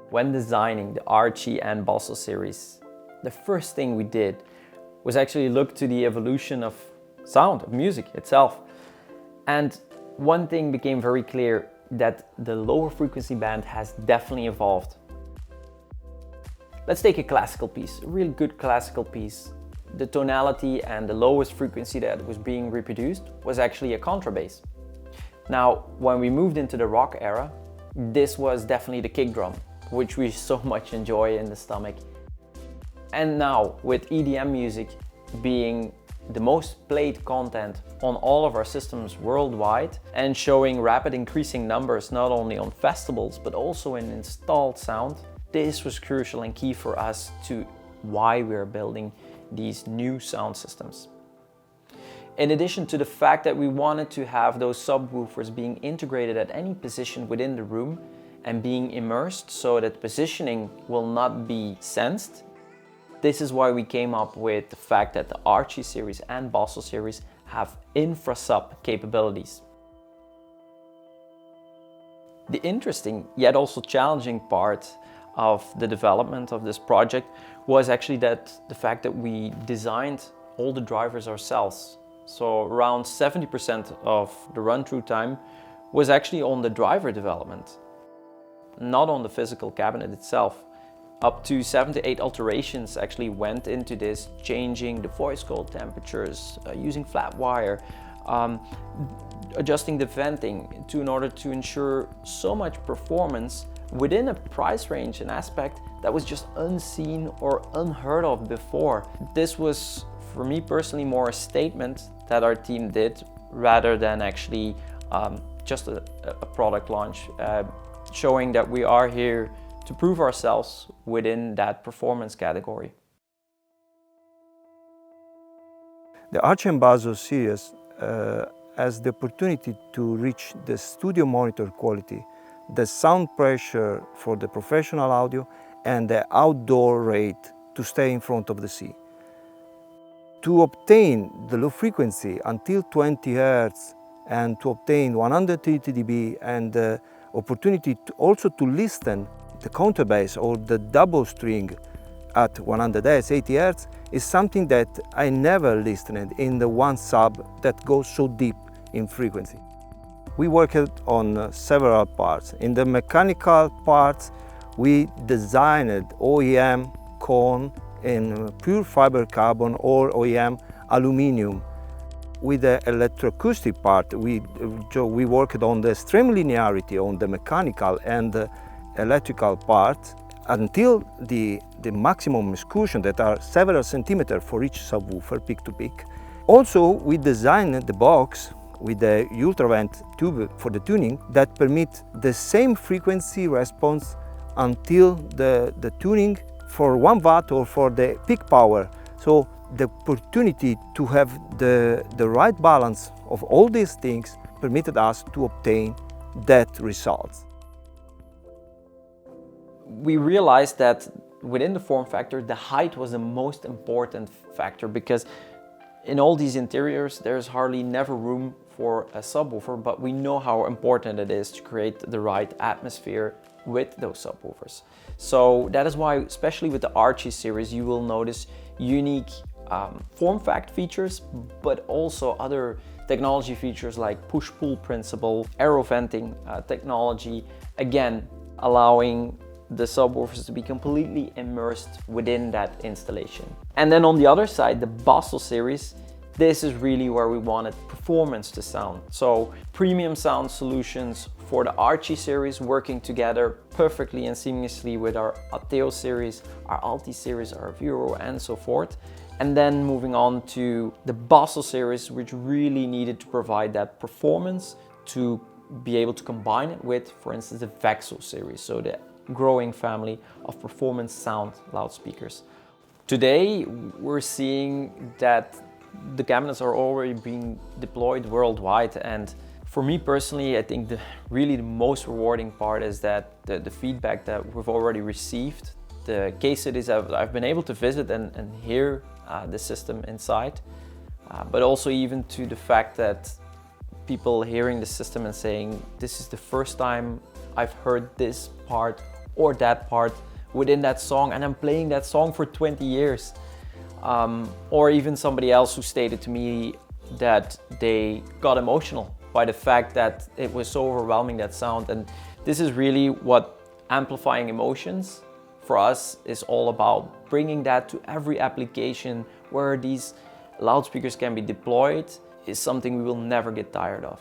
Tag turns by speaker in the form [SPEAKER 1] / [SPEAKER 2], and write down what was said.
[SPEAKER 1] When designing the ARCHI and BASSO series, the first thing we did was actually look to the evolution of sound, of music itself. And one thing became very clear, that the lower frequency band has definitely evolved. Let's take a classical piece, a really good classical piece. The tonality and the lowest frequency that was being reproduced was actually a contrabass. Now, when we moved into the rock era, this was definitely the kick drum, which we so much enjoy in the stomach. And now, with EDM music being the most played content on all of our systems worldwide and showing rapid increasing numbers not only on festivals but also in installed sound, this was crucial and key for us to why we're building these new sound systems. In addition to the fact that we wanted to have those subwoofers being integrated at any position within the room and being immersed so that positioning will not be sensed, this is why we came up with the fact that the ARCHI series and BASSO series have infra-sub capabilities. The interesting yet also challenging part of the development of this project was actually the fact that we designed all the drivers ourselves. So around 70% of the run-through time was actually on the driver development, not on the physical cabinet itself. Up to 7 to 8 alterations actually went into this, changing the voice coil temperatures, using flat wire, adjusting the venting in order to ensure so much performance within a price range and aspect that was just unseen or unheard of before. This was, for me personally, more a statement that our team did rather than actually just a product launch, showing that we are here to prove ourselves within that performance category.
[SPEAKER 2] The ARCHI and BASSO series has the opportunity to reach the studio monitor quality, the sound pressure for the professional audio, and the outdoor rate to stay in front of the sea. To obtain the low frequency until 20 Hz and to obtain 130 dB and the opportunity also to listen the counterbass or the double string at 100 Hz, 80 Hz is something that I never listened in the one sub that goes so deep in frequency. We worked on several parts. In the mechanical parts, we designed OEM cone in pure fiber carbon or OEM aluminum. With the electroacoustic part, we worked on the stream linearity on the mechanical and the electrical part until the maximum excursion that are several centimeters for each subwoofer, peak to peak. Also, we designed the box with the ultravent tube for the tuning that permit the same frequency response until the tuning for 1 watt or for the peak power. So the opportunity to have the right balance of all these things permitted us to obtain that result.
[SPEAKER 1] We realized that within the form factor, the height was the most important factor, because in all these interiors, there's hardly never room for a subwoofer, but we know how important it is to create the right atmosphere with those subwoofers. So that is why, especially with the ARCHI series, you will notice unique form fact features, but also other technology features like push-pull principle, aero venting technology, again, allowing the subwoofers to be completely immersed within that installation. And then on the other side, the BASSO series, this is really where we wanted performance to sound. So premium sound solutions for the ARCHI series, working together perfectly and seamlessly with our Ateo series, our Alti series, our Viro, and so forth. And then moving on to the BASSO series, which really needed to provide that performance to be able to combine it with, for instance, the VEXO series, so the growing family of performance sound loudspeakers. Today, we're seeing that the cabinets are already being deployed worldwide, and for me personally, I think really the most rewarding part is that the feedback that we've already received, the case studies I've been able to visit and hear the system inside, but also even to the fact that people hearing the system and saying, this is the first time I've heard this part or that part within that song, and I'm playing that song for 20 years. Or even somebody else who stated to me that they got emotional by the fact that it was so overwhelming, that sound. And this is really what amplifying emotions for us is all about, bringing that to every application where these loudspeakers can be deployed is something we will never get tired of.